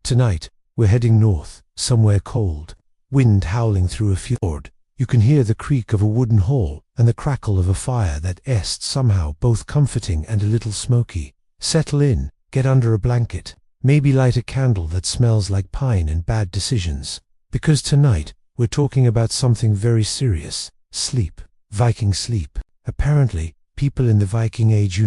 Tonight, we're heading north, somewhere cold. Wind howling through a fjord. You can hear the creak of a wooden hall and the crackle of a fire that est somehow both comforting and a little smoky. Settle in, get under a blanket, maybe light a candle that smells like pine and bad decisions. Because tonight, we're talking about something very serious. Sleep. Viking sleep. Apparently, people in the Viking Age,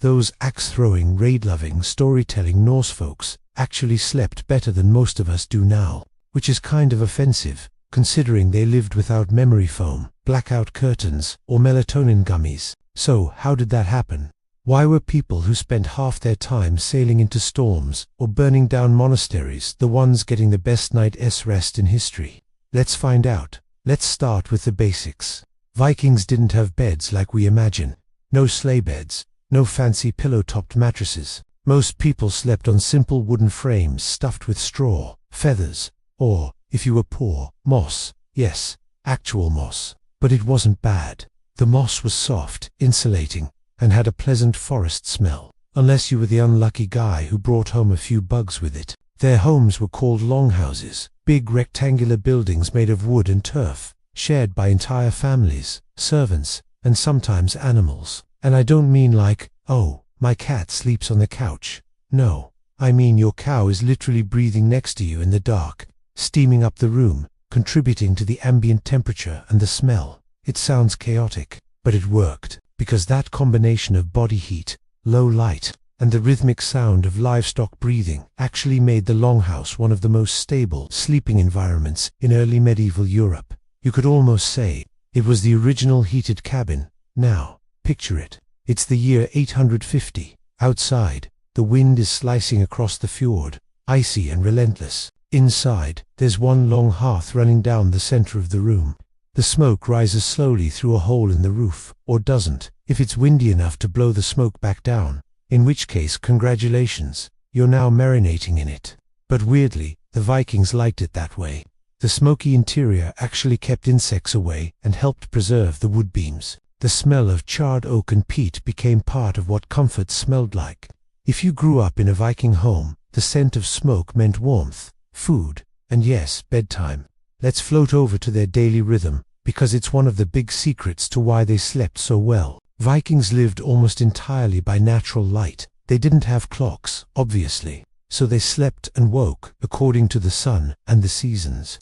those axe-throwing, raid-loving, storytelling Norse folks, actually slept better than most of us do now, which is kind of offensive, considering they lived without memory foam, blackout curtains, or melatonin gummies. So, how did that happen? Why were people who spent half their time sailing into storms or burning down monasteries the ones getting the best night's rest in history? Let's find out. Let's start with the basics. Vikings didn't have beds like we imagine. No sleigh beds, no fancy pillow-topped mattresses. Most people slept on simple wooden frames stuffed with straw, feathers, or, if you were poor, moss. Yes, actual moss. But it wasn't bad. The moss was soft, insulating, and had a pleasant forest smell, unless you were the unlucky guy who brought home a few bugs with it. Their homes were called longhouses, big rectangular buildings made of wood and turf, shared by entire families, servants, and sometimes animals. And I don't mean like, oh, my cat sleeps on the couch. No, I mean your cow is literally breathing next to you in the dark, steaming up the room, contributing to the ambient temperature and the smell. It sounds chaotic, but it worked, because that combination of body heat, low light, and the rhythmic sound of livestock breathing actually made the longhouse one of the most stable sleeping environments in early medieval Europe. You could almost say it was the original heated cabin. Now, picture it. It's the year 850. Outside, the wind is slicing across the fjord, icy and relentless. Inside, there's one long hearth running down the center of the room. The smoke rises slowly through a hole in the roof, or doesn't, if it's windy enough to blow the smoke back down, in which case, congratulations, you're now marinating in it. But weirdly, the Vikings liked it that way. The smoky interior actually kept insects away and helped preserve the wood beams. The smell of charred oak and peat became part of what comfort smelled like. If you grew up in a Viking home, the scent of smoke meant warmth, food, and yes, bedtime. Let's float over to their daily rhythm, because it's one of the big secrets to why they slept so well. Vikings lived almost entirely by natural light. They didn't have clocks, obviously, so they slept and woke according to the sun and the seasons.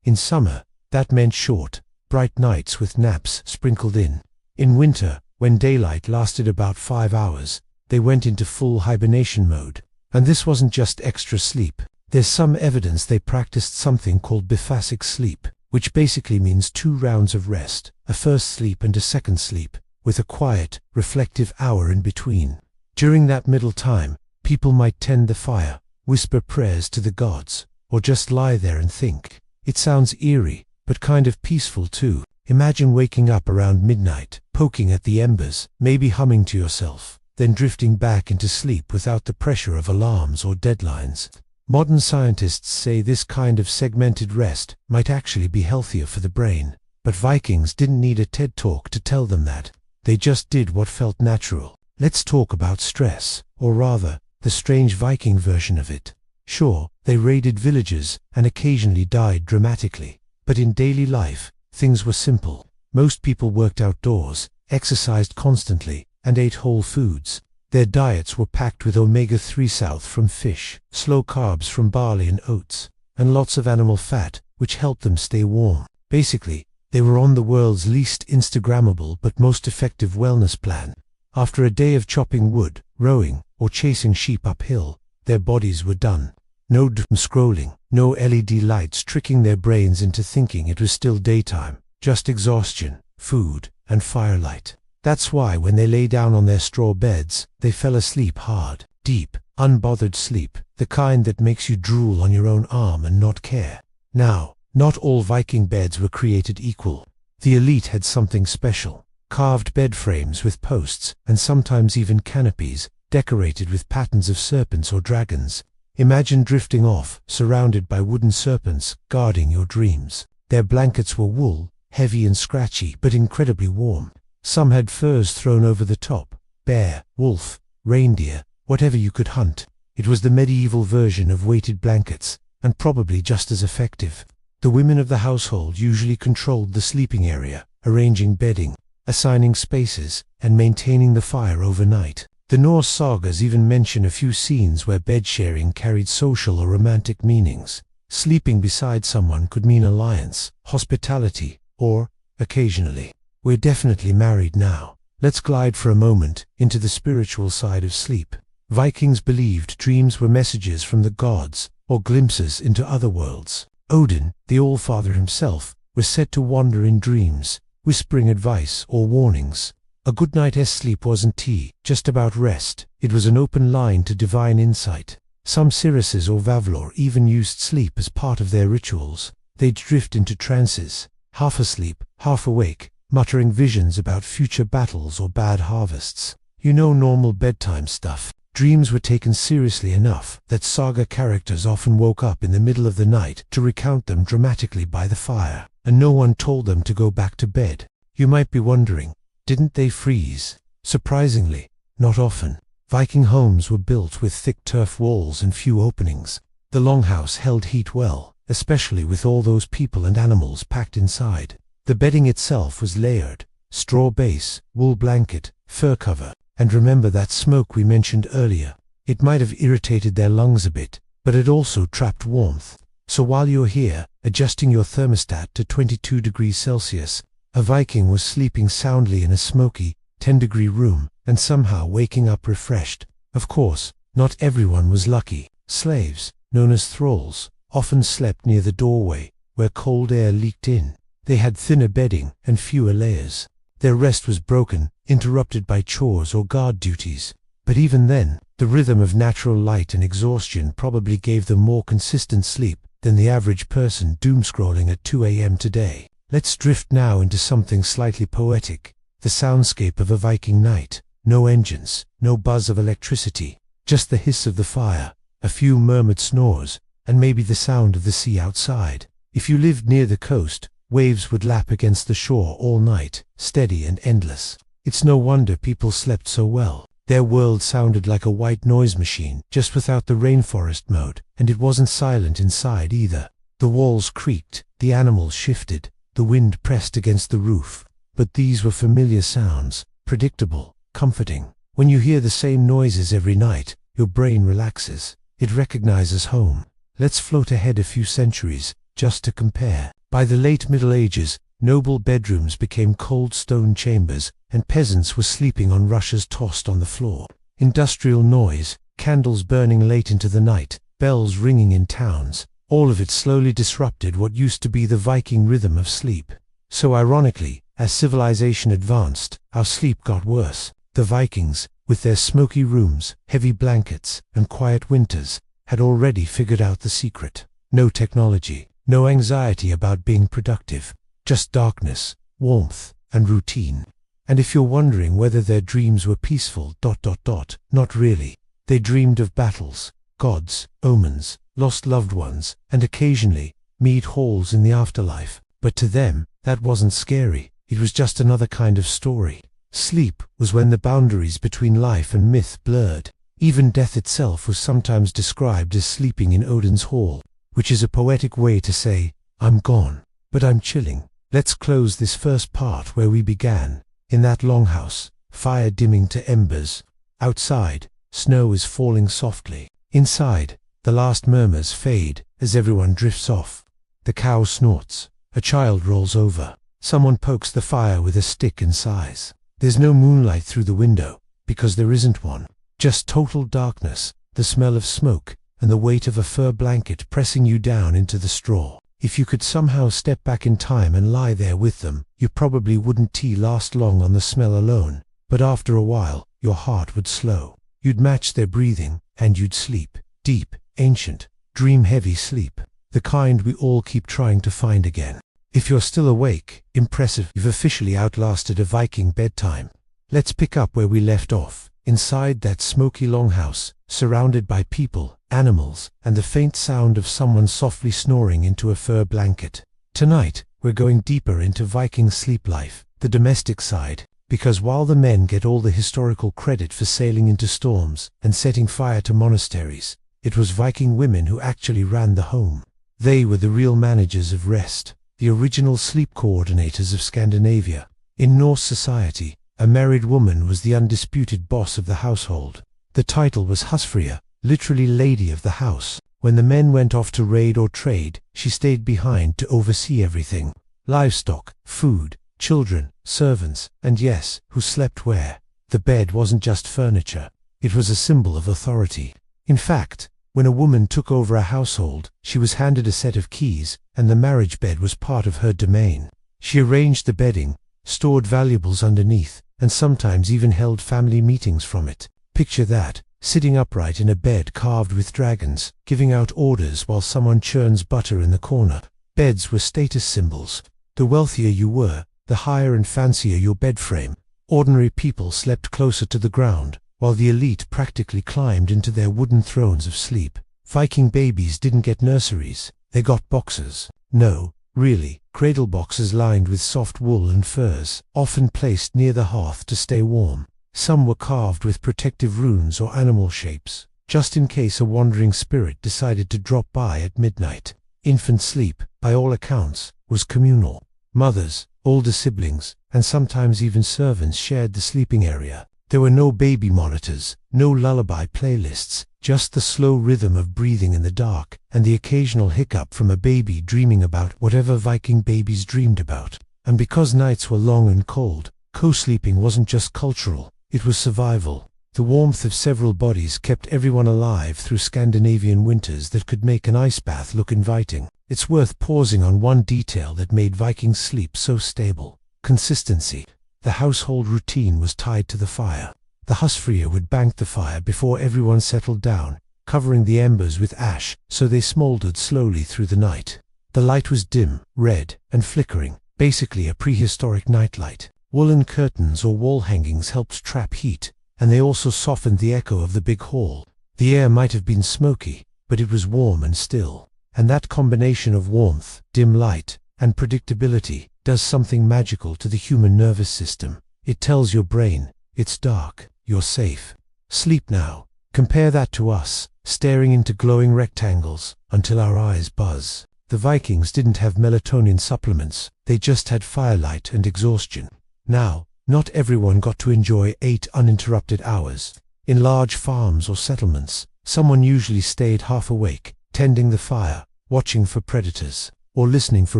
In summer, that meant short, bright nights with naps sprinkled in. In winter, when daylight lasted about 5 hours, they went into full hibernation mode. And this wasn't just extra sleep. There's some evidence they practiced something called biphasic sleep, which basically means 2 rounds of rest, a first sleep and a second sleep, with a quiet, reflective hour in between. During that middle time, people might tend the fire, whisper prayers to the gods, or just lie there and think. It sounds eerie, but kind of peaceful too. Imagine waking up around midnight, poking at the embers, maybe humming to yourself, then drifting back into sleep without the pressure of alarms or deadlines. Modern scientists say this kind of segmented rest might actually be healthier for the brain, but Vikings didn't need a TED Talk to tell them that. They just did what felt natural. Let's talk about stress, or rather, the strange Viking version of it. Sure, they raided villages and occasionally died dramatically, but in daily life, things were simple. Most people worked outdoors, exercised constantly, and ate whole foods. Their diets were packed with omega-3 south from fish, slow carbs from barley and oats, and lots of animal fat, which helped them stay warm. Basically, they were on the world's least Instagrammable but most effective wellness plan. After a day of chopping wood, rowing, or chasing sheep uphill, their bodies were done. No doom scrolling, no LED lights tricking their brains into thinking it was still daytime, just exhaustion, food, and firelight. That's why when they lay down on their straw beds, they fell asleep hard, deep, unbothered sleep, the kind that makes you drool on your own arm and not care. Now, not all Viking beds were created equal. The elite had something special. Carved bed frames with posts, and sometimes even canopies, decorated with patterns of serpents or dragons. Imagine drifting off, surrounded by wooden serpents, guarding your dreams. Their blankets were wool, heavy and scratchy, but incredibly warm. Some had furs thrown over the top, bear, wolf, reindeer, whatever you could hunt. It was the medieval version of weighted blankets, and probably just as effective. The women of the household usually controlled the sleeping area, arranging bedding, assigning spaces, and maintaining the fire overnight. The Norse sagas even mention a few scenes where bed sharing carried social or romantic meanings. Sleeping beside someone could mean alliance, hospitality, or, occasionally, "We're definitely married now." Let's glide for a moment into the spiritual side of sleep. Vikings believed dreams were messages from the gods, or glimpses into other worlds. Odin, the Allfather himself, was said to wander in dreams, whispering advice or warnings. A good night's sleep wasn't just about rest, it was an open line to divine insight. Some Sirises or Vavlor even used sleep as part of their rituals. They'd drift into trances, half asleep, half awake, muttering visions about future battles or bad harvests. Normal bedtime stuff. Dreams were taken seriously enough that saga characters often woke up in the middle of the night to recount them dramatically by the fire, and no one told them to go back to bed. You might be wondering, didn't they freeze? Surprisingly, not often. Viking homes were built with thick turf walls and few openings. The longhouse held heat well, especially with all those people and animals packed inside. The bedding itself was layered: straw base, wool blanket, fur cover. And remember that smoke we mentioned earlier. It might have irritated their lungs a bit, but it also trapped warmth. So while you're here, adjusting your thermostat to 22 degrees Celsius, a Viking was sleeping soundly in a smoky, 10-degree room, and somehow waking up refreshed. Of course, not everyone was lucky. Slaves, known as thralls, often slept near the doorway, where cold air leaked in. They had thinner bedding and fewer layers. Their rest was broken, interrupted by chores or guard duties. But even then, the rhythm of natural light and exhaustion probably gave them more consistent sleep than the average person doom-scrolling at 2 a.m. today. Let's drift now into something slightly poetic, the soundscape of a Viking night. No engines, no buzz of electricity, just the hiss of the fire, a few murmured snores, and maybe the sound of the sea outside. If you lived near the coast, waves would lap against the shore all night, steady and endless. It's no wonder people slept so well. Their world sounded like a white noise machine, just without the rainforest mode, and it wasn't silent inside either. The walls creaked, the animals shifted, the wind pressed against the roof. But these were familiar sounds, predictable, comforting. When you hear the same noises every night, your brain relaxes. It recognizes home. Let's float ahead a few centuries, just to compare. By the late Middle Ages, noble bedrooms became cold stone chambers, and peasants were sleeping on rushes tossed on the floor. Industrial noise, candles burning late into the night, bells ringing in towns, all of it slowly disrupted what used to be the Viking rhythm of sleep. So ironically, as civilization advanced, our sleep got worse. The Vikings, with their smoky rooms, heavy blankets, and quiet winters, had already figured out the secret. No technology, no anxiety about being productive, just darkness, warmth, and routine. And if you're wondering whether their dreams were peaceful, not really. They dreamed of battles, gods, omens, lost loved ones, and occasionally, mead halls in the afterlife. But to them, that wasn't scary. It was just another kind of story. Sleep was when the boundaries between life and myth blurred. Even death itself was sometimes described as sleeping in Odin's hall, which is a poetic way to say, I'm gone, but I'm chilling. Let's close this first part where we began, in that longhouse, fire dimming to embers. Outside, snow is falling softly. Inside, the last murmurs fade as everyone drifts off. The cow snorts. A child rolls over. Someone pokes the fire with a stick and sighs. There's no moonlight through the window, because there isn't one. Just total darkness, the smell of smoke, and the weight of a fur blanket pressing you down into the straw. If you could somehow step back in time and lie there with them, you probably wouldn't last long on the smell alone. But after a while, your heart would slow. You'd match their breathing, and you'd sleep. Deep, ancient, dream-heavy sleep. The kind we all keep trying to find again. If you're still awake, impressive, you've officially outlasted a Viking bedtime. Let's pick up where we left off, inside that smoky longhouse, surrounded by people, animals, and the faint sound of someone softly snoring into a fur blanket. Tonight, we're going deeper into Viking sleep life, the domestic side. Because while the men get all the historical credit for sailing into storms and setting fire to monasteries, it was Viking women who actually ran the home. They were the real managers of rest, the original sleep coordinators of Scandinavia. In Norse society, a married woman was the undisputed boss of the household. The title was husfrua, literally lady of the house. When the men went off to raid or trade, she stayed behind to oversee everything. Livestock, food, children, servants, and yes, who slept where. The bed wasn't just furniture. It was a symbol of authority. In fact, when a woman took over a household, she was handed a set of keys, and the marriage bed was part of her domain. She arranged the bedding, stored valuables underneath, and sometimes even held family meetings from it. Picture that, sitting upright in a bed carved with dragons, giving out orders while someone churns butter in the corner. Beds were status symbols. The wealthier you were, the higher and fancier your bed frame. Ordinary people slept closer to the ground, while the elite practically climbed into their wooden thrones of sleep. Viking babies didn't get nurseries, they got boxes. No, really, cradle boxes lined with soft wool and furs, often placed near the hearth to stay warm. Some were carved with protective runes or animal shapes, just in case a wandering spirit decided to drop by at midnight. Infant sleep, by all accounts, was communal. Mothers, older siblings, and sometimes even servants shared the sleeping area. There were no baby monitors, no lullaby playlists, just the slow rhythm of breathing in the dark, and the occasional hiccup from a baby dreaming about whatever Viking babies dreamed about. And because nights were long and cold, co-sleeping wasn't just cultural, it was survival. The warmth of several bodies kept everyone alive through Scandinavian winters that could make an ice bath look inviting. It's worth pausing on one detail that made Viking sleep so stable: consistency. The household routine was tied to the fire. The husfrua would bank the fire before everyone settled down, covering the embers with ash so they smoldered slowly through the night. The light was dim, red, and flickering, basically a prehistoric nightlight. Woolen curtains or wall hangings helped trap heat, and they also softened the echo of the big hall. The air might have been smoky, but it was warm and still. And that combination of warmth, dim light, and predictability does something magical to the human nervous system. It tells your brain, it's dark, you're safe. Sleep now. Compare that to us, staring into glowing rectangles until our eyes buzz. The Vikings didn't have melatonin supplements, they just had firelight and exhaustion. Now, not everyone got to enjoy 8 uninterrupted hours. In large farms or settlements, someone usually stayed half awake, tending the fire, watching for predators, or listening for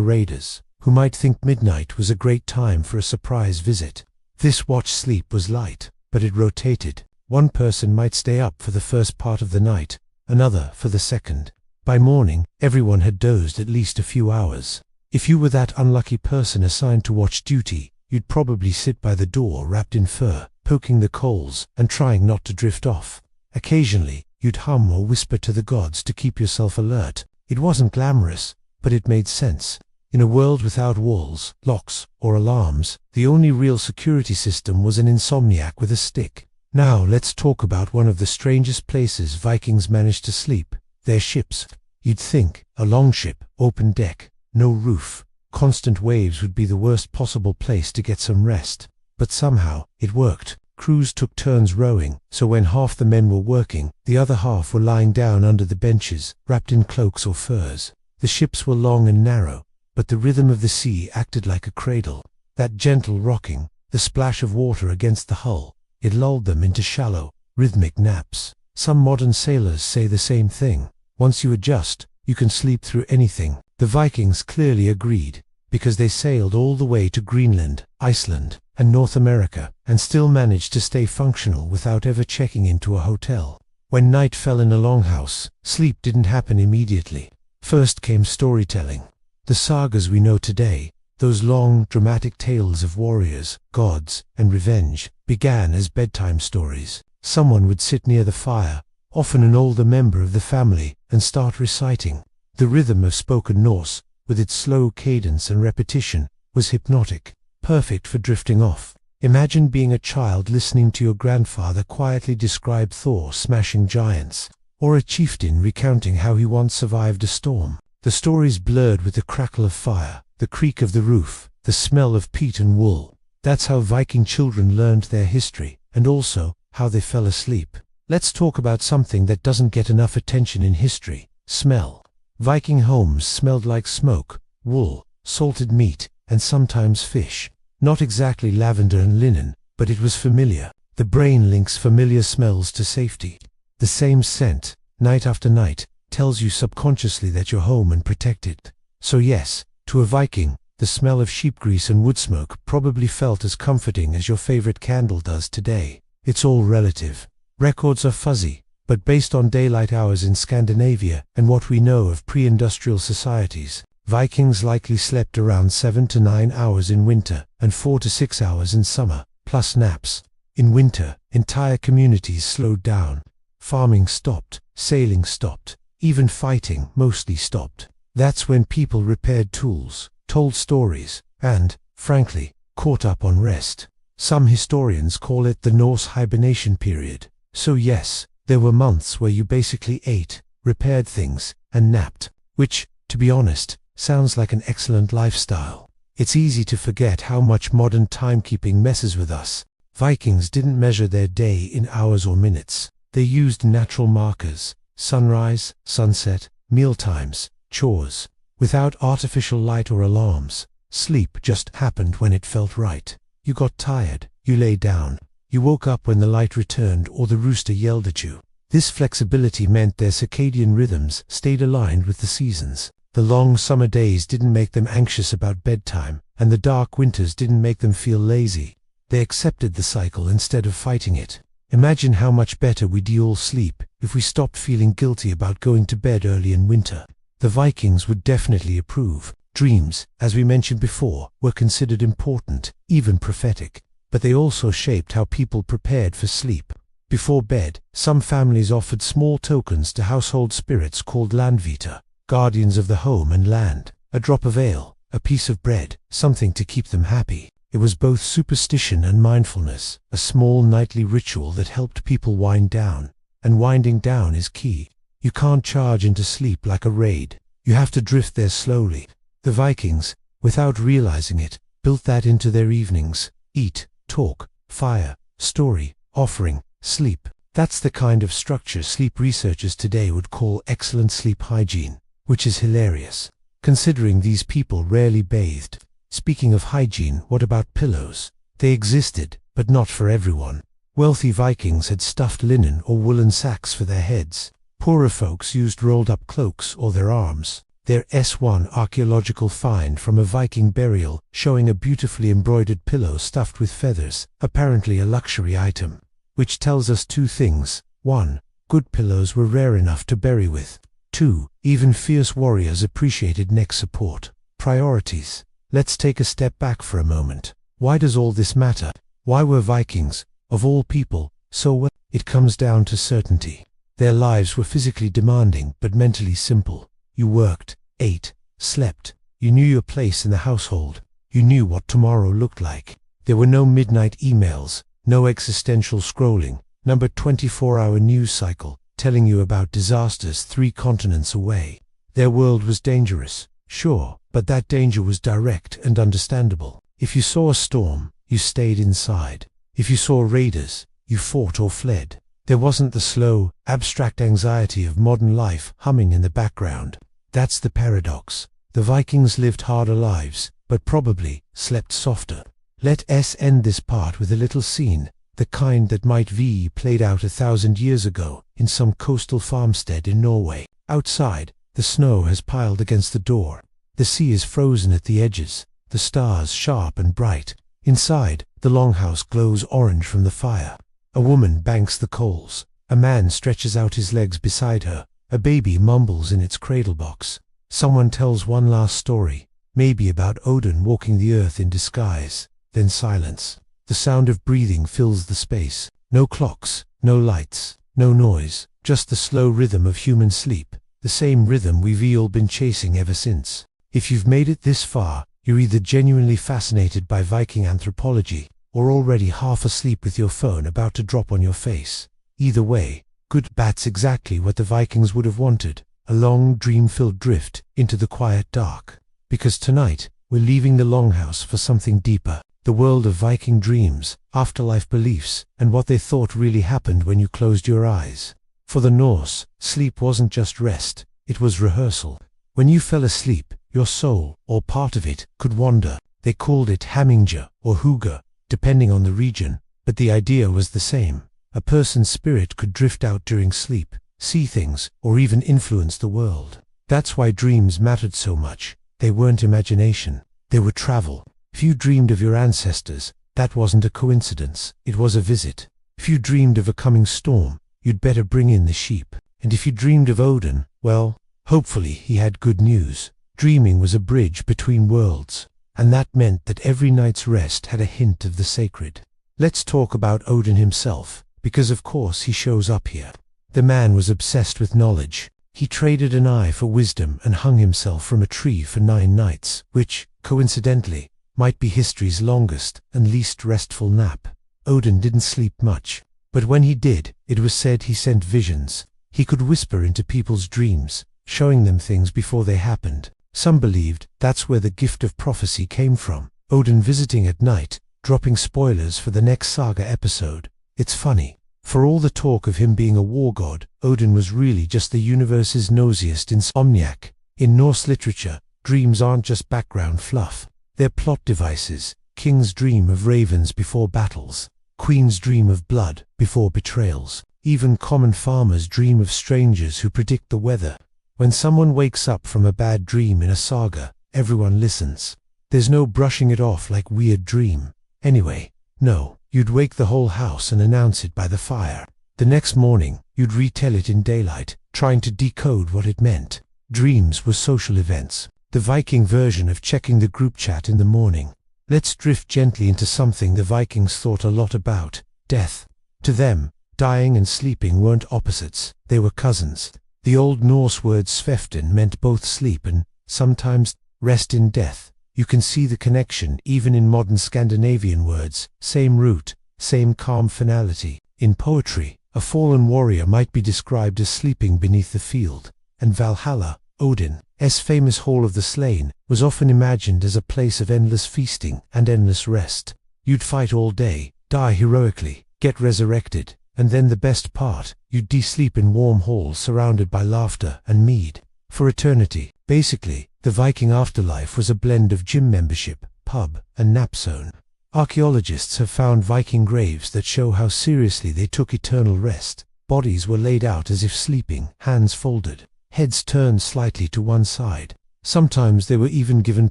raiders, who might think midnight was a great time for a surprise visit. This watch sleep was light, but it rotated. One person might stay up for the first part of the night, another for the second. By morning, everyone had dozed at least a few hours. If you were that unlucky person assigned to watch duty, you'd probably sit by the door wrapped in fur, poking the coals and trying not to drift off. Occasionally, you'd hum or whisper to the gods to keep yourself alert. It wasn't glamorous, but it made sense. In a world without walls, locks, or alarms, the only real security system was an insomniac with a stick. Now let's talk about one of the strangest places Vikings managed to sleep: their ships. You'd think, a longship, open deck, no roof, constant waves would be the worst possible place to get some rest. But somehow, it worked. Crews took turns rowing, so when half the men were working, the other half were lying down under the benches, wrapped in cloaks or furs. The ships were long and narrow, but the rhythm of the sea acted like a cradle. That gentle rocking, the splash of water against the hull, it lulled them into shallow, rhythmic naps. Some modern sailors say the same thing. Once you adjust, you can sleep through anything. The Vikings clearly agreed, because they sailed all the way to Greenland, Iceland, and North America, and still managed to stay functional without ever checking into a hotel. When night fell in a longhouse, sleep didn't happen immediately. First came storytelling. The sagas we know today, those long, dramatic tales of warriors, gods, and revenge, began as bedtime stories. Someone would sit near the fire, often an older member of the family, and start reciting. The rhythm of spoken Norse, with its slow cadence and repetition, was hypnotic, perfect for drifting off. Imagine being a child listening to your grandfather quietly describe Thor smashing giants, or a chieftain recounting how he once survived a storm. The stories blurred with the crackle of fire, the creak of the roof, the smell of peat and wool. That's how Viking children learned their history, and also how they fell asleep. Let's talk about something that doesn't get enough attention in history: smell. Viking homes smelled like smoke, wool, salted meat, and sometimes fish. Not exactly lavender and linen, but it was familiar. The brain links familiar smells to safety. The same scent, night after night, tells you subconsciously that you're home and protected. So yes, to a Viking, the smell of sheep grease and wood smoke probably felt as comforting as your favorite candle does today. It's all relative. Records are fuzzy, but based on daylight hours in Scandinavia and what we know of pre-industrial societies, Vikings likely slept around 7 to 9 hours in winter and 4 to 6 hours in summer, plus naps. In winter, entire communities slowed down. Farming stopped, sailing stopped, even fighting mostly stopped. That's when people repaired tools, told stories, and, frankly, caught up on rest. Some historians call it the Norse hibernation period. So yes, there were months where you basically ate, repaired things, and napped, which, to be honest, sounds like an excellent lifestyle. It's easy to forget how much modern timekeeping messes with us. Vikings didn't measure their day in hours or minutes. They used natural markers: sunrise, sunset, mealtimes, chores. Without artificial light or alarms, sleep just happened when it felt right. You got tired, you lay down. You woke up when the light returned or the rooster yelled at you. This flexibility meant their circadian rhythms stayed aligned with the seasons. The long summer days didn't make them anxious about bedtime, and the dark winters didn't make them feel lazy. They accepted the cycle instead of fighting it. Imagine how much better we'd all sleep if we stopped feeling guilty about going to bed early in winter. The Vikings would definitely approve. Dreams, as we mentioned before, were considered important, even prophetic. But they also shaped how people prepared for sleep. Before bed, some families offered small tokens to household spirits called landvita, guardians of the home and land. A drop of ale, a piece of bread, something to keep them happy. It was both superstition and mindfulness, a small nightly ritual that helped people wind down. And winding down is key. You can't charge into sleep like a raid. You have to drift there slowly. The Vikings, without realizing it, built that into their evenings: eat, talk, fire, story, offering, sleep. That's the kind of structure sleep researchers today would call excellent sleep hygiene, which is hilarious, considering these people rarely bathed. Speaking of hygiene, what about pillows? They existed, but not for everyone. Wealthy Vikings had stuffed linen or woolen sacks for their heads. Poorer folks used rolled-up cloaks or their arms. Their S1 archaeological find from a Viking burial showing a beautifully embroidered pillow stuffed with feathers, apparently a luxury item. Which tells us two things. 1. Good pillows were rare enough to bury with. 2. Even fierce warriors appreciated neck support. Priorities. Let's take a step back for a moment. Why does all this matter? Why were Vikings, of all people, so well? It comes down to certainty. Their lives were physically demanding but mentally simple. You worked, ate, slept. You knew your place in the household. You knew what tomorrow looked like. There were no midnight emails, no existential scrolling, no 24-hour news cycle telling you about disasters 3 continents away. Their world was dangerous, sure, but that danger was direct and understandable. If you saw a storm, you stayed inside. If you saw raiders, you fought or fled. There wasn't the slow, abstract anxiety of modern life humming in the background. That's the paradox. The Vikings lived harder lives, but probably slept softer. Let us end this part with a little scene, the kind that might be played out 1,000 years ago in some coastal farmstead in Norway. Outside, the snow has piled against the door. The sea is frozen at the edges, the stars sharp and bright. Inside, the longhouse glows orange from the fire. A woman banks the coals. A man stretches out his legs beside her. A baby mumbles in its cradle box. Someone tells one last story, maybe about Odin walking the earth in disguise. Then silence. The sound of breathing fills the space. No clocks, no lights, no noise, just the slow rhythm of human sleep, the same rhythm we've all been chasing ever since. If you've made it this far, you're either genuinely fascinated by Viking anthropology, or already half asleep with your phone about to drop on your face. Either way, good. That's exactly what the Vikings would have wanted, a long dream-filled drift into the quiet dark. Because tonight, we're leaving the longhouse for something deeper. the world of Viking dreams, afterlife beliefs, and what they thought really happened when you closed your eyes. For the Norse, sleep wasn't just rest, it was rehearsal. When you fell asleep, your soul, or part of it, could wander. They called it hamingja or huga, depending on the region, but the idea was the same. A person's spirit could drift out during sleep, see things, or even influence the world. That's why dreams mattered so much. They weren't imagination, they were travel. If you dreamed of your ancestors, that wasn't a coincidence, it was a visit. If you dreamed of a coming storm, you'd better bring in the sheep. And if you dreamed of Odin, well, hopefully he had good news. Dreaming was a bridge between worlds, and that meant that every night's rest had a hint of the sacred. Let's talk about Odin himself, because of course he shows up here. The man was obsessed with knowledge. He traded an eye for wisdom and hung himself from a tree for 9 nights, which, coincidentally, might be history's longest and least restful nap. Odin didn't sleep much, but when he did, it was said he sent visions. He could whisper into people's dreams, showing them things before they happened. Some believed that's where the gift of prophecy came from. Odin visiting at night, dropping spoilers for the next saga episode. It's funny. For all the talk of him being a war god, Odin was really just the universe's nosiest insomniac. In Norse literature, dreams aren't just background fluff. They're plot devices. Kings dream of ravens before battles. Queens dream of blood before betrayals. Even common farmers dream of strangers who predict the weather. When someone wakes up from a bad dream in a saga, everyone listens. There's no brushing it off like weird dream. Anyway, no. You'd wake the whole house and announce it by the fire. The next morning, you'd retell it in daylight, trying to decode what it meant. Dreams were social events, the Viking version of checking the group chat in the morning. Let's drift gently into something the Vikings thought a lot about: death. To them, dying and sleeping weren't opposites, they were cousins. The Old Norse word sveftin meant both sleep and, sometimes, rest in death. You can see the connection even in modern Scandinavian words, same root, same calm finality. In poetry, a fallen warrior might be described as sleeping beneath the field, and Valhalla, Odin's famous Hall of the Slain, was often imagined as a place of endless feasting and endless rest. You'd fight all day, die heroically, get resurrected, and then the best part, you'd de-sleep in warm halls surrounded by laughter and mead. For eternity. Basically, the Viking afterlife was a blend of gym membership, pub, and nap zone. Archaeologists have found Viking graves that show how seriously they took eternal rest. Bodies were laid out as if sleeping, hands folded, heads turned slightly to one side. Sometimes they were even given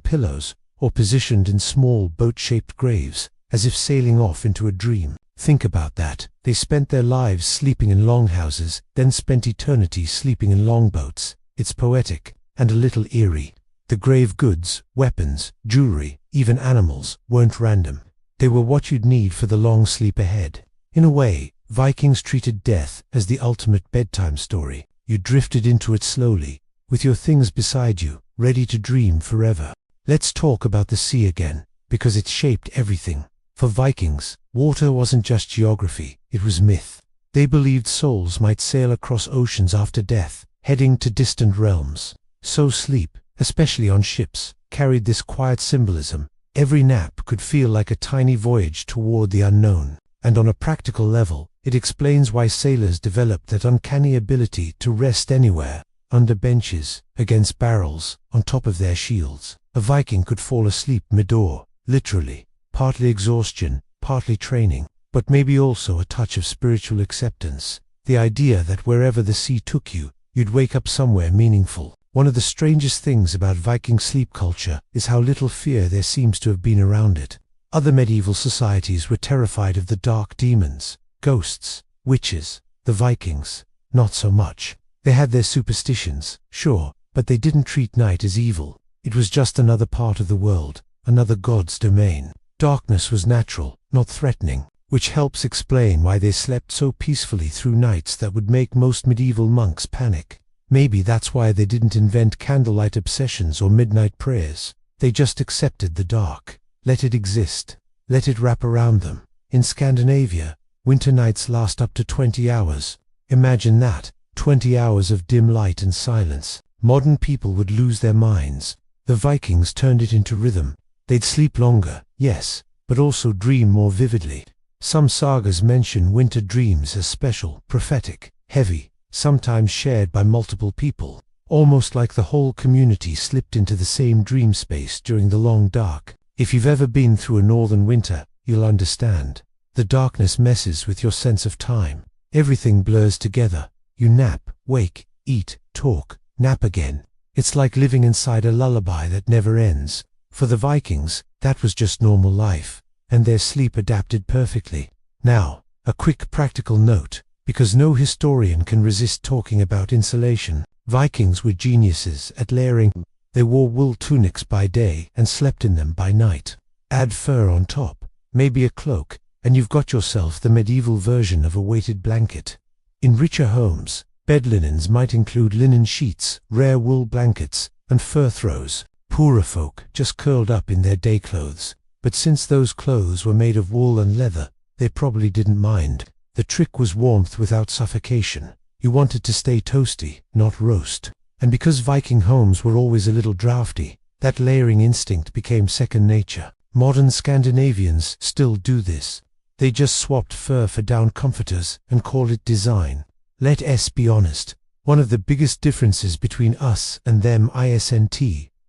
pillows, or positioned in small boat-shaped graves, as if sailing off into a dream. Think about that. They spent their lives sleeping in longhouses, then spent eternity sleeping in longboats. It's poetic, and a little eerie. The grave goods, weapons, jewelry, even animals, weren't random. They were what you'd need for the long sleep ahead. In a way, Vikings treated death as the ultimate bedtime story. You drifted into it slowly, with your things beside you, ready to dream forever. Let's talk about the sea again, because it shaped everything. For Vikings, water wasn't just geography, it was myth. They believed souls might sail across oceans after death, heading to distant realms. So sleep, especially on ships, carried this quiet symbolism. Every nap could feel like a tiny voyage toward the unknown. And on a practical level, it explains why sailors developed that uncanny ability to rest anywhere, under benches, against barrels, on top of their shields. A Viking could fall asleep mid-oar, literally, partly exhaustion, partly training, but maybe also a touch of spiritual acceptance. The idea that wherever the sea took you, you'd wake up somewhere meaningful. One of the strangest things about Viking sleep culture is how little fear there seems to have been around it. Other medieval societies were terrified of the dark demons, ghosts, witches. The Vikings, not so much. They had their superstitions, sure, but they didn't treat night as evil. It was just another part of the world, another god's domain. Darkness was natural, not threatening, which helps explain why they slept so peacefully through nights that would make most medieval monks panic. Maybe that's why they didn't invent candlelight obsessions or midnight prayers. They just accepted the dark, let it exist, let it wrap around them. In Scandinavia, winter nights last up to 20 hours. Imagine that, 20 hours of dim light and silence. Modern people would lose their minds. The Vikings turned it into rhythm. They'd sleep longer, yes, but also dream more vividly. Some sagas mention winter dreams as special, prophetic, heavy, sometimes shared by multiple people, almost like the whole community slipped into the same dream space during the long dark. If you've ever been through a northern winter, you'll understand. The darkness messes with your sense of time. Everything blurs together. You nap, wake, eat, talk, nap again. It's like living inside a lullaby that never ends. For the Vikings, that was just normal life, and their sleep adapted perfectly. Now, a quick practical note, because no historian can resist talking about insulation. Vikings were geniuses at layering. They wore wool tunics by day and slept in them by night. Add fur on top, maybe a cloak, and you've got yourself the medieval version of a weighted blanket. In richer homes, bed linens might include linen sheets, rare wool blankets, and fur throws. Poorer folk just curled up in their day clothes. But since those clothes were made of wool and leather, they probably didn't mind. The trick was warmth without suffocation. You wanted to stay toasty, not roast. And because Viking homes were always a little drafty, that layering instinct became second nature. Modern Scandinavians still do this. They just swapped fur for down comforters and call it design. Let us be honest, one of the biggest differences between us and them isn't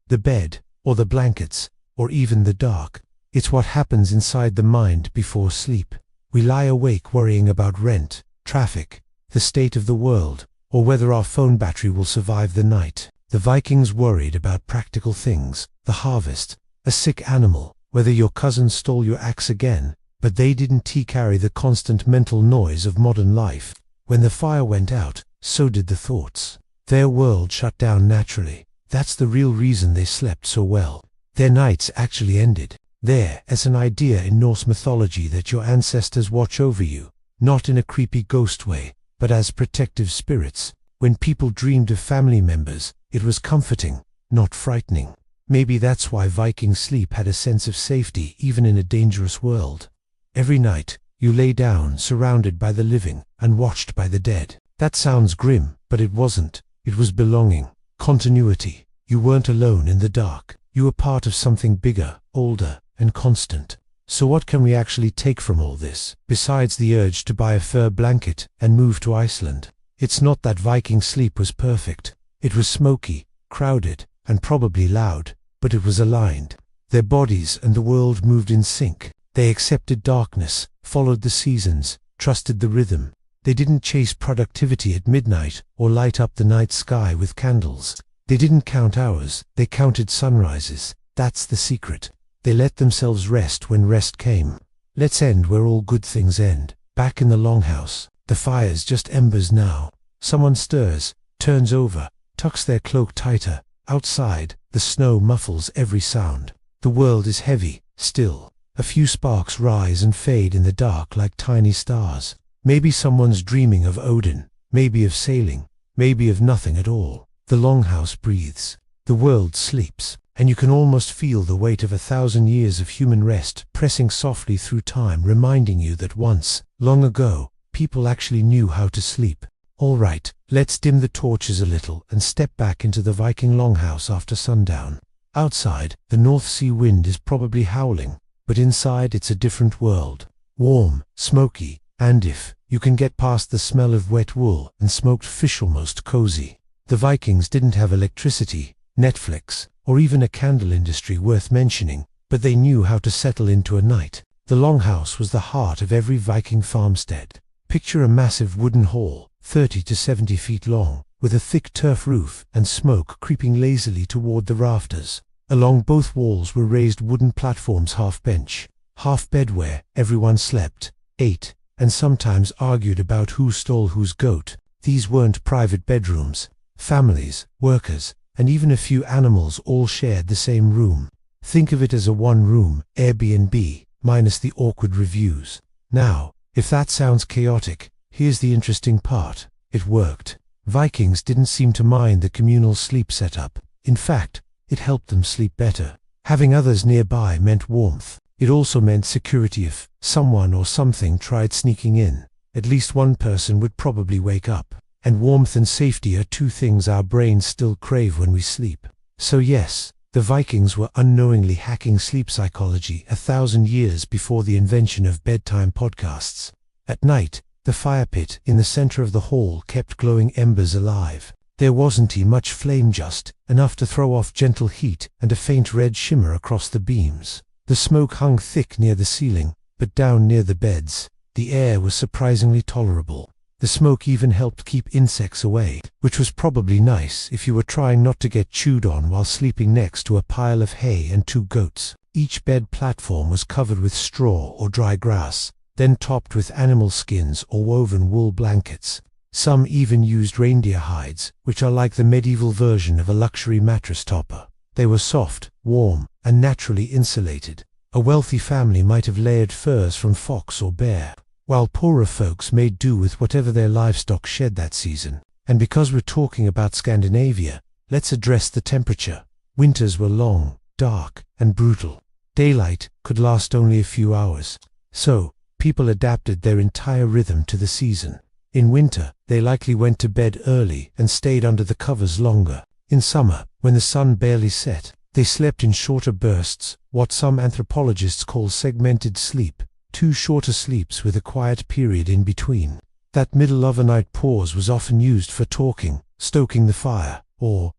the bed, or the blankets, or even the dark. It's what happens inside the mind before sleep. We lie awake worrying about rent, traffic, the state of the world, or whether our phone battery will survive the night. The Vikings worried about practical things, the harvest, a sick animal, whether your cousin stole your axe again, but they didn't carry the constant mental noise of modern life. When the fire went out, so did the thoughts. Their world shut down naturally. That's the real reason they slept so well. Their nights actually ended. There's an idea in Norse mythology that your ancestors watch over you, not in a creepy ghost way, but as protective spirits. When people dreamed of family members, it was comforting, not frightening. Maybe that's why Viking sleep had a sense of safety even in a dangerous world. Every night, you lay down surrounded by the living and watched by the dead. That sounds grim, but it wasn't. It was belonging, continuity. You weren't alone in the dark. You were part of something bigger, older, and constant. So what can we actually take from all this, besides the urge to buy a fur blanket and move to Iceland? It's not that Viking sleep was perfect. It was smoky, crowded, and probably loud, but it was aligned. Their bodies and the world moved in sync. They accepted darkness, followed the seasons, trusted the rhythm. They didn't chase productivity at midnight or light up the night sky with candles. They didn't count hours, they counted sunrises. That's the secret. They let themselves rest when rest came. Let's end where all good things end. Back in the longhouse. The fire's just embers now. Someone stirs, turns over, tucks their cloak tighter. Outside, the snow muffles every sound. The world is heavy, still. A few sparks rise and fade in the dark like tiny stars. Maybe someone's dreaming of Odin, maybe of sailing, maybe of nothing at all. The longhouse breathes. The world sleeps. And you can almost feel the weight of 1,000 years of human rest pressing softly through time, reminding you that once, long ago, people actually knew how to sleep. All right, let's dim the torches a little and step back into the Viking longhouse after sundown. Outside, the North Sea wind is probably howling, but inside it's a different world. Warm, smoky, and if you can get past the smell of wet wool and smoked fish, almost cozy. The Vikings didn't have electricity, Netflix, or even a candle industry worth mentioning, but they knew how to settle into a night. The longhouse was the heart of every Viking farmstead. Picture a massive wooden hall, 30 to 70 feet long, with a thick turf roof and smoke creeping lazily toward the rafters. Along both walls were raised wooden platforms, half bench, half bed, where everyone slept, ate, and sometimes argued about who stole whose goat. These weren't private bedrooms. Families, workers, and even a few animals all shared the same room. Think of it as a one-room Airbnb, minus the awkward reviews. Now, if that sounds chaotic, here's the interesting part. It worked. Vikings didn't seem to mind the communal sleep setup. In fact, it helped them sleep better. Having others nearby meant warmth. It also meant security. If someone or something tried sneaking in, at least one person would probably wake up. And warmth and safety are two things our brains still crave when we sleep. So yes, The Vikings were unknowingly hacking sleep psychology 1,000 years before the invention of bedtime podcasts. At night, the fire pit in the center of the hall kept glowing embers alive. There wasn't much flame, just enough to throw off gentle heat and a faint red shimmer across the beams. The smoke hung thick near the ceiling, but down near the beds, the air was surprisingly tolerable. The smoke even helped keep insects away, which was probably nice if you were trying not to get chewed on while sleeping next to a pile of hay and 2 goats. Each bed platform was covered with straw or dry grass, then topped with animal skins or woven wool blankets. Some even used reindeer hides, which are like the medieval version of a luxury mattress topper. They were soft, warm, and naturally insulated. A wealthy family might have layered furs from fox or bear, while poorer folks made do with whatever their livestock shed that season. And because we're talking about Scandinavia, let's address the temperature. Winters were long, dark, and brutal. Daylight could last only a few hours. So, people adapted their entire rhythm to the season. In winter, they likely went to bed early and stayed under the covers longer. In summer, when the sun barely set, they slept in shorter bursts, what some anthropologists call segmented sleep, 2 shorter sleeps with a quiet period in between. That middle-of-the-night pause was often used for talking, stoking the fire, or,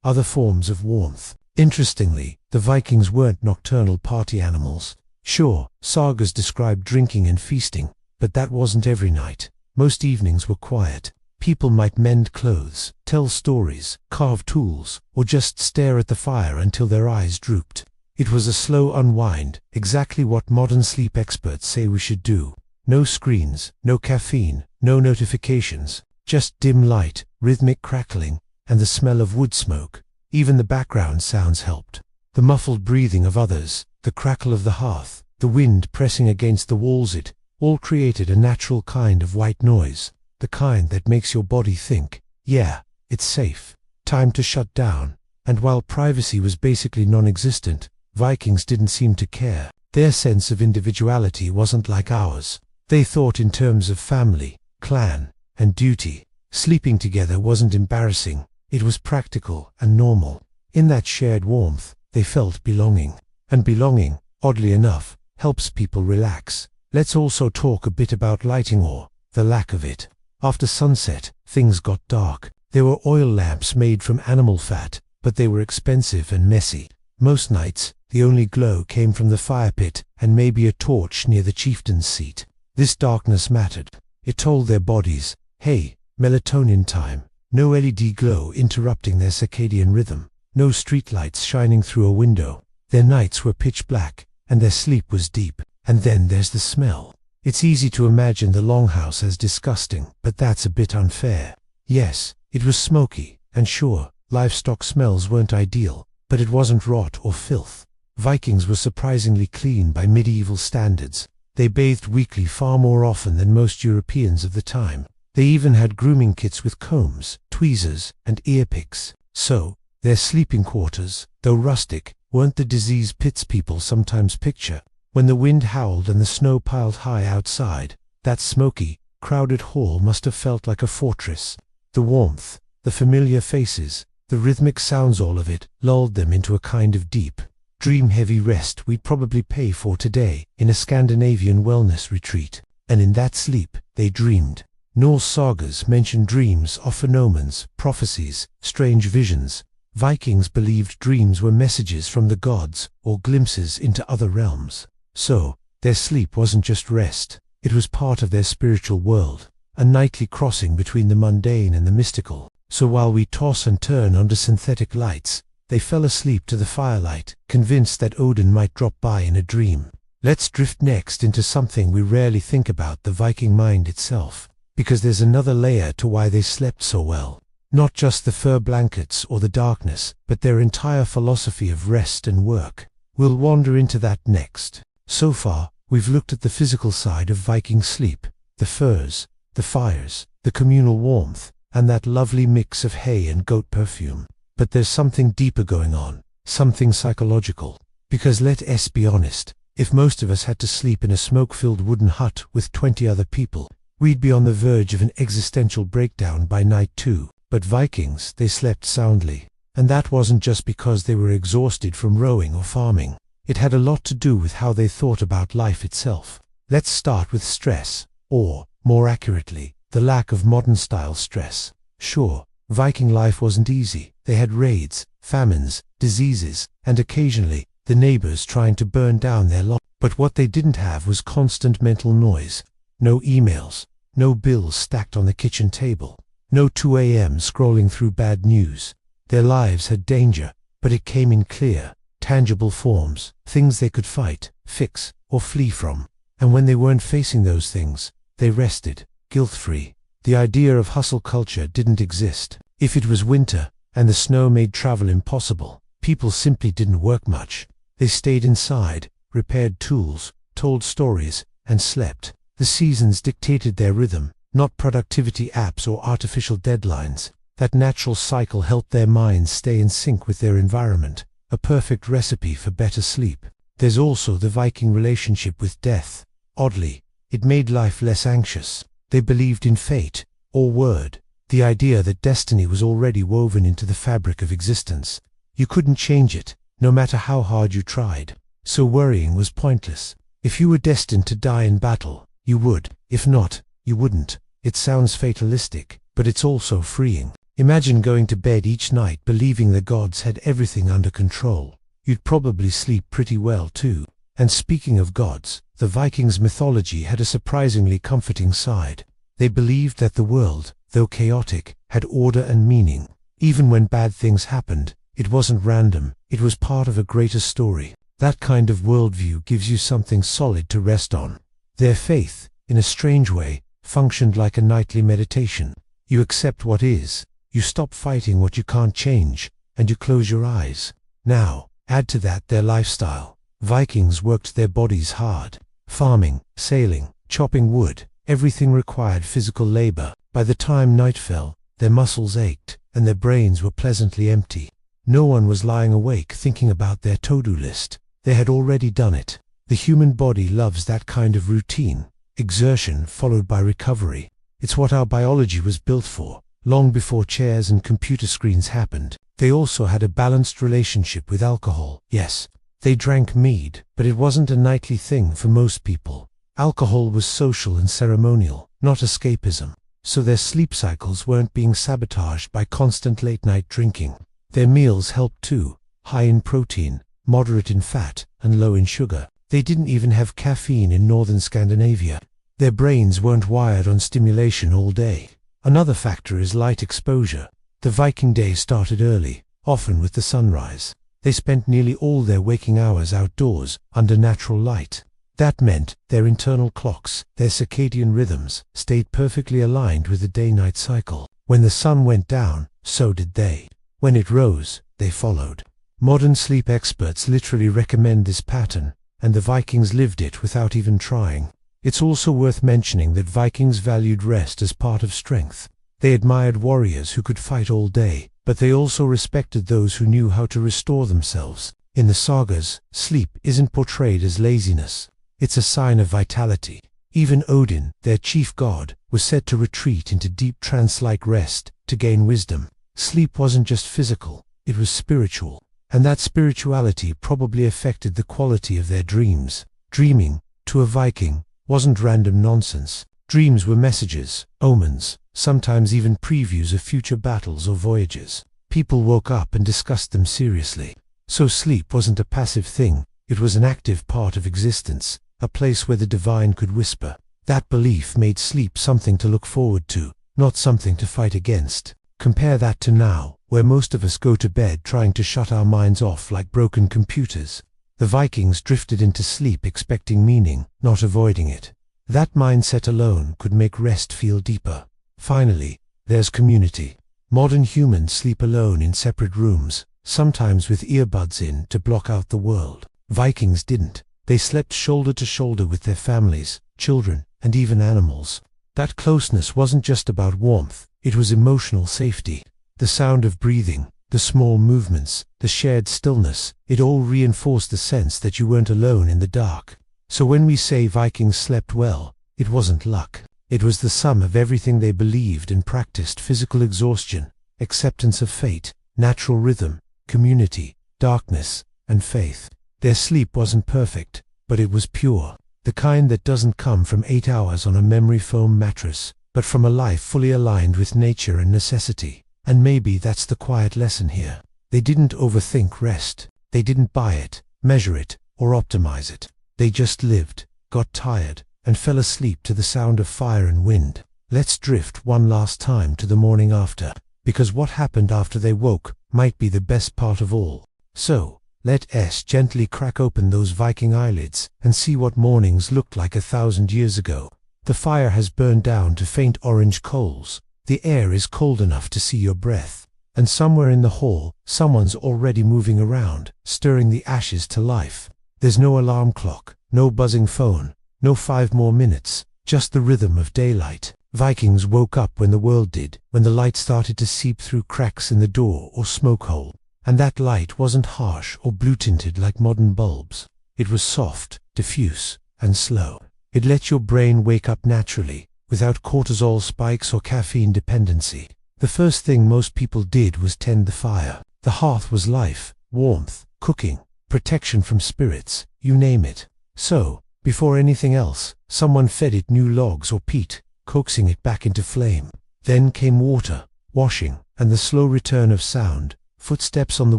other forms of warmth. Interestingly, the Vikings weren't nocturnal party animals. Sure, sagas describe drinking and feasting, but that wasn't every night. Most evenings were quiet. People might mend clothes, tell stories, carve tools, or just stare at the fire until their eyes drooped. It was a slow unwind, exactly what modern sleep experts say we should do. No screens, no caffeine, no notifications, just dim light, rhythmic crackling, and the smell of wood smoke. Even the background sounds helped. The muffled breathing of others, the crackle of the hearth, the wind pressing against the walls, it all created a natural kind of white noise, the kind that makes your body think, yeah, it's safe, time to shut down. And while privacy was basically non-existent, Vikings didn't seem to care. Their sense of individuality wasn't like ours. They thought in terms of family, clan, and duty. Sleeping together wasn't embarrassing, it was practical and normal. In that shared warmth, they felt belonging. And belonging, oddly enough, helps people relax. Let's also talk a bit about lighting, or the lack of it. After sunset, things got dark. There were oil lamps made from animal fat, but they were expensive and messy. Most nights, the only glow came from the fire pit and maybe a torch near the chieftain's seat. This darkness mattered. It told their bodies, hey, melatonin time. No LED glow interrupting their circadian rhythm. No streetlights shining through a window. Their nights were pitch black, and their sleep was deep. And then there's the smell. It's easy to imagine the longhouse as disgusting, but that's a bit unfair. Yes, it was smoky, and sure, livestock smells weren't ideal, but it wasn't rot or filth. Vikings were surprisingly clean by medieval standards. They bathed weekly far more often than most Europeans of the time. They even had grooming kits with combs, tweezers, and ear picks. So, their sleeping quarters, though rustic, weren't the disease pits people sometimes picture. When the wind howled and the snow piled high outside, that smoky, crowded hall must have felt like a fortress. The warmth, the familiar faces, the rhythmic sounds, all of it lulled them into a kind of deep, dream-heavy rest we'd probably pay for today in a Scandinavian wellness retreat. And in that sleep, they dreamed. Norse sagas mention dreams often omens, prophecies, strange visions. Vikings believed dreams were messages from the gods or glimpses into other realms. So, their sleep wasn't just rest, it was part of their spiritual world, a nightly crossing between the mundane and the mystical. So while we toss and turn under synthetic lights, they fell asleep to the firelight, convinced that Odin might drop by in a dream. Let's drift next into something we rarely think about: the Viking mind itself, because there's another layer to why they slept so well. Not just the fur blankets or the darkness, but their entire philosophy of rest and work. We'll wander into that next. So far, we've looked at the physical side of Viking sleep, the furs, the fires, the communal warmth, and that lovely mix of hay and goat perfume. But there's something deeper going on, something psychological. Because let's be honest, if most of us had to sleep in a smoke-filled wooden hut with 20 other people, we'd be on the verge of an existential breakdown by night 2. But Vikings, they slept soundly. And that wasn't just because they were exhausted from rowing or farming. It had a lot to do with how they thought about life itself. Let's start with stress, or, more accurately, the lack of modern-style stress. Sure, Viking life wasn't easy. They had raids, famines, diseases, and occasionally, the neighbors trying to burn down their lot. But what they didn't have was constant mental noise. No emails, no bills stacked on the kitchen table, no 2 a.m. scrolling through bad news. Their lives had danger, but it came in clear, tangible forms, things they could fight, fix, or flee from. And when they weren't facing those things, they rested, guilt-free. The idea of hustle culture didn't exist. If it was winter, and the snow made travel impossible, people simply didn't work much. They stayed inside, repaired tools, told stories, and slept. The seasons dictated their rhythm, not productivity apps or artificial deadlines. That natural cycle helped their minds stay in sync with their environment, a perfect recipe for better sleep. There's also the Viking relationship with death. Oddly, it made life less anxious. They believed in fate, or word, the idea that destiny was already woven into the fabric of existence. You couldn't change it, no matter how hard you tried. So worrying was pointless. If you were destined to die in battle, you would. If not, you wouldn't. It sounds fatalistic, but it's also freeing. Imagine going to bed each night believing the gods had everything under control. You'd probably sleep pretty well too. And speaking of gods, the Vikings' mythology had a surprisingly comforting side. They believed that the world, though chaotic, had order and meaning. Even when bad things happened, it wasn't random, it was part of a greater story. That kind of worldview gives you something solid to rest on. Their faith, in a strange way, functioned like a nightly meditation. You accept what is, you stop fighting what you can't change, and you close your eyes. Now, add to that their lifestyle. Vikings worked their bodies hard. Farming, sailing, chopping wood, everything required physical labor. By the time night fell, their muscles ached, and their brains were pleasantly empty. No one was lying awake thinking about their to-do list. They had already done it. The human body loves that kind of routine, exertion followed by recovery. It's what our biology was built for, long before chairs and computer screens happened. They also had a balanced relationship with alcohol. Yes, they drank mead, but it wasn't a nightly thing for most people. Alcohol was social and ceremonial, not escapism. So their sleep cycles weren't being sabotaged by constant late-night drinking. Their meals helped too, high in protein, moderate in fat, and low in sugar. They didn't even have caffeine in northern Scandinavia. Their brains weren't wired on stimulation all day. Another factor is light exposure. The Viking day started early, often with the sunrise. They spent nearly all their waking hours outdoors, under natural light. That meant their internal clocks, their circadian rhythms, stayed perfectly aligned with the day-night cycle. When the sun went down, so did they. When it rose, they followed. Modern sleep experts literally recommend this pattern, and the Vikings lived it without even trying. It's also worth mentioning that Vikings valued rest as part of strength. They admired warriors who could fight all day, but they also respected those who knew how to restore themselves. In the sagas, sleep isn't portrayed as laziness. It's a sign of vitality. Even Odin, their chief god, was said to retreat into deep trance-like rest to gain wisdom. Sleep wasn't just physical, it was spiritual. And that spirituality probably affected the quality of their dreams. Dreaming, to a Viking, wasn't random nonsense. Dreams were messages, omens, sometimes even previews of future battles or voyages. People woke up and discussed them seriously. So sleep wasn't a passive thing, it was an active part of existence, a place where the divine could whisper. That belief made sleep something to look forward to, not something to fight against. Compare that to now, where most of us go to bed trying to shut our minds off like broken computers. The Vikings drifted into sleep expecting meaning, not avoiding it. That mindset alone could make rest feel deeper. Finally, there's community. Modern humans sleep alone in separate rooms, sometimes with earbuds in to block out the world. Vikings didn't. They slept shoulder to shoulder with their families, children, and even animals. That closeness wasn't just about warmth, it was emotional safety. The sound of breathing, the small movements, the shared stillness, it all reinforced the sense that you weren't alone in the dark. So when we say Vikings slept well, it wasn't luck. It was the sum of everything they believed and practiced: physical exhaustion, acceptance of fate, natural rhythm, community, darkness, and faith. Their sleep wasn't perfect, but it was pure. The kind that doesn't come from 8 hours on a memory foam mattress, but from a life fully aligned with nature and necessity. And maybe that's the quiet lesson here. They didn't overthink rest. They didn't buy it, measure it, or optimize it. They just lived, got tired, and fell asleep to the sound of fire and wind. Let's drift one last time to the morning after, because what happened after they woke might be the best part of all. So, let us gently crack open those Viking eyelids and see what mornings looked like 1,000 years ago. The fire has burned down to faint orange coals. The air is cold enough to see your breath. And somewhere in the hall, someone's already moving around, stirring the ashes to life. There's no alarm clock, no buzzing phone, no 5 more minutes, just the rhythm of daylight. Vikings woke up when the world did, when the light started to seep through cracks in the door or smoke hole. And that light wasn't harsh or blue-tinted like modern bulbs. It was soft, diffuse, and slow. It let your brain wake up naturally, without cortisol spikes or caffeine dependency. The first thing most people did was tend the fire. The hearth was life, warmth, cooking, protection from spirits, you name it. So, before anything else, someone fed it new logs or peat, coaxing it back into flame. Then came water, washing, and the slow return of sound. Footsteps on the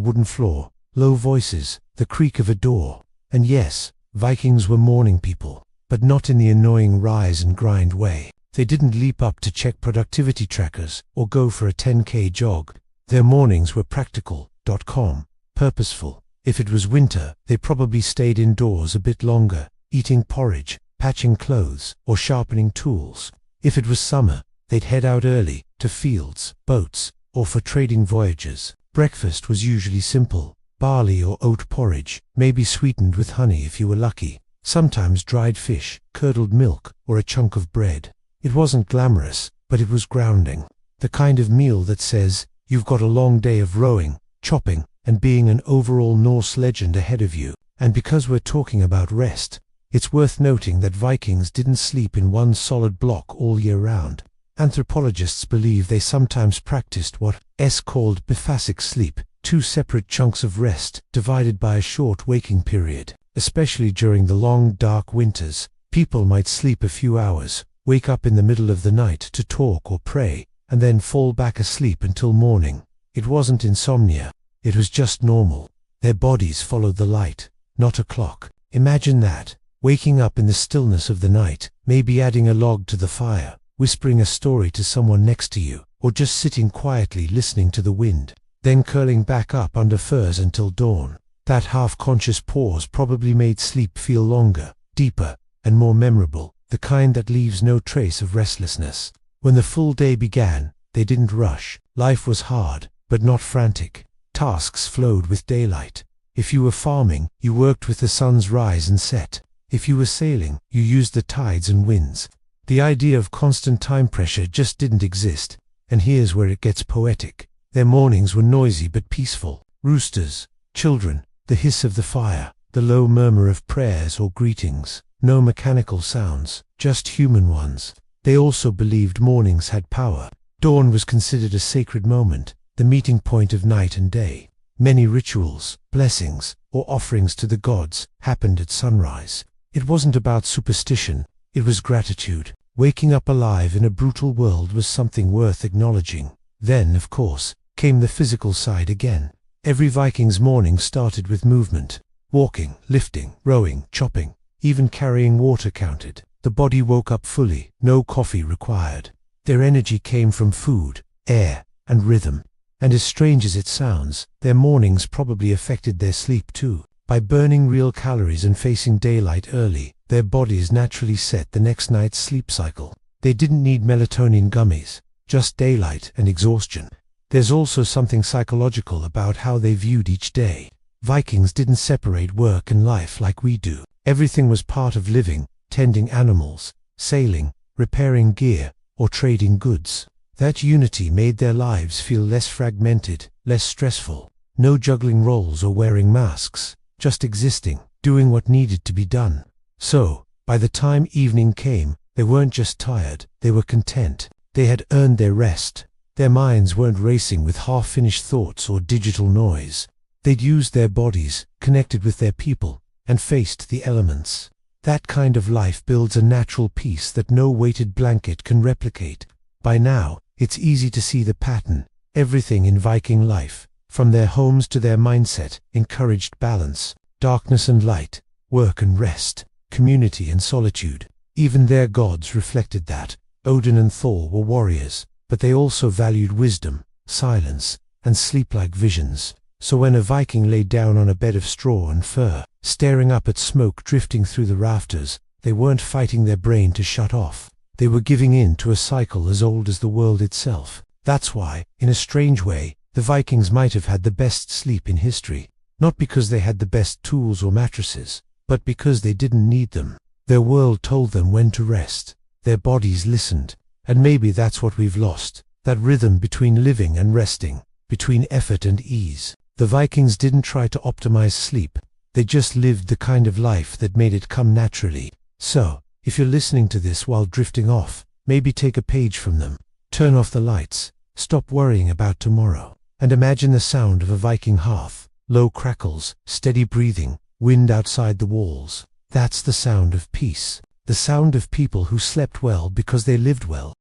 wooden floor, low voices, the creak of a door. And yes, Vikings were morning people, but not in the annoying rise and grind way. They didn't leap up to check productivity trackers or go for a 10K jog. Their mornings were practical, purposeful. If it was winter, they probably stayed indoors a bit longer, eating porridge, patching clothes, or sharpening tools. If it was summer, they'd head out early, to fields, boats, or for trading voyages. Breakfast was usually simple, barley or oat porridge, maybe sweetened with honey if you were lucky. Sometimes dried fish, curdled milk, or a chunk of bread. It wasn't glamorous, but it was grounding. The kind of meal that says, you've got a long day of rowing, chopping, and being an overall Norse legend ahead of you. And because we're talking about rest, it's worth noting that Vikings didn't sleep in one solid block all year round. Anthropologists believe they sometimes practiced what's called biphasic sleep, 2 separate chunks of rest divided by a short waking period. Especially during the long, dark winters, people might sleep a few hours, wake up in the middle of the night to talk or pray, and then fall back asleep until morning. It wasn't insomnia, it was just normal. Their bodies followed the light, not a clock. Imagine that, waking up in the stillness of the night, maybe adding a log to the fire, whispering a story to someone next to you, or just sitting quietly listening to the wind, then curling back up under furs until dawn. That half-conscious pause probably made sleep feel longer, deeper, and more memorable, the kind that leaves no trace of restlessness. When the full day began, they didn't rush. Life was hard, but not frantic. Tasks flowed with daylight. If you were farming, you worked with the sun's rise and set. If you were sailing, you used the tides and winds. The idea of constant time pressure just didn't exist, and here's where it gets poetic. Their mornings were noisy but peaceful. Roosters, children, the hiss of the fire, the low murmur of prayers or greetings. No mechanical sounds, just human ones. They also believed mornings had power. Dawn was considered a sacred moment, the meeting point of night and day. Many rituals, blessings, or offerings to the gods happened at sunrise. It wasn't about superstition, it was gratitude. Waking up alive in a brutal world was something worth acknowledging. Then, of course, came the physical side again. Every Viking's morning started with movement. Walking, lifting, rowing, chopping, even carrying water counted. The body woke up fully, no coffee required. Their energy came from food, air, and rhythm. And as strange as it sounds, their mornings probably affected their sleep too. By burning real calories and facing daylight early, their bodies naturally set the next night's sleep cycle. They didn't need melatonin gummies, just daylight and exhaustion. There's also something psychological about how they viewed each day. Vikings didn't separate work and life like we do. Everything was part of living, tending animals, sailing, repairing gear, or trading goods. That unity made their lives feel less fragmented, less stressful. No juggling roles or wearing masks, just existing, doing what needed to be done. So, by the time evening came, they weren't just tired, they were content. They had earned their rest. Their minds weren't racing with half-finished thoughts or digital noise. They'd used their bodies, connected with their people, and faced the elements. That kind of life builds a natural peace that no weighted blanket can replicate. By now, it's easy to see the pattern. Everything in Viking life, from their homes to their mindset, encouraged balance, darkness and light, work and rest, community and solitude. Even their gods reflected that. Odin and Thor were warriors, but they also valued wisdom, silence, and sleep-like visions. So when a Viking lay down on a bed of straw and fur, staring up at smoke drifting through the rafters, they weren't fighting their brain to shut off. They were giving in to a cycle as old as the world itself. That's why, in a strange way, the Vikings might have had the best sleep in history. Not because they had the best tools or mattresses, but because they didn't need them. Their world told them when to rest. Their bodies listened. And maybe that's what we've lost. That rhythm between living and resting, between effort and ease. The Vikings didn't try to optimize sleep. They just lived the kind of life that made it come naturally. So, if you're listening to this while drifting off, maybe take a page from them. Turn off the lights, stop worrying about tomorrow, and imagine the sound of a Viking hearth. Low crackles, steady breathing, wind outside the walls. That's the sound of peace. The sound of people who slept well because they lived well.